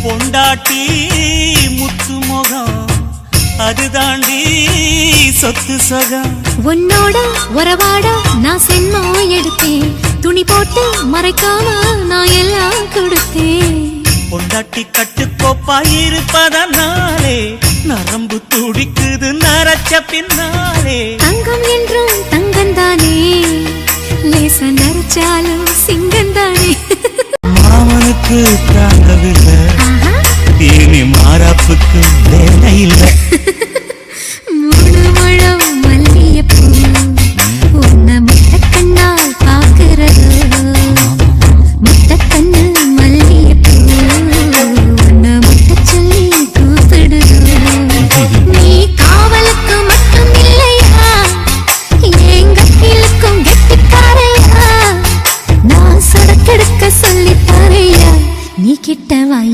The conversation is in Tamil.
பொண்டாட்டி முத்து முகம் அது தாண்டி சொத்து சகம். உன்னோட உறவாட நான் சென்மோ எடுத்தேன், துணி போட்டு மறைக்காம நான் எல்லாம் கொடுத்தேன். பொண்டாட்டி கட்டுக்கோப்பா இருப்பதனாலே நரம்பு துடிக்குது நரச்ச பின்னாலே. தங்கம் என்றும் தங்கந்தானே, லேச நரைச்சாலும் சிங்கந்தானே. மாமனுக்கு தாங்கவில்லை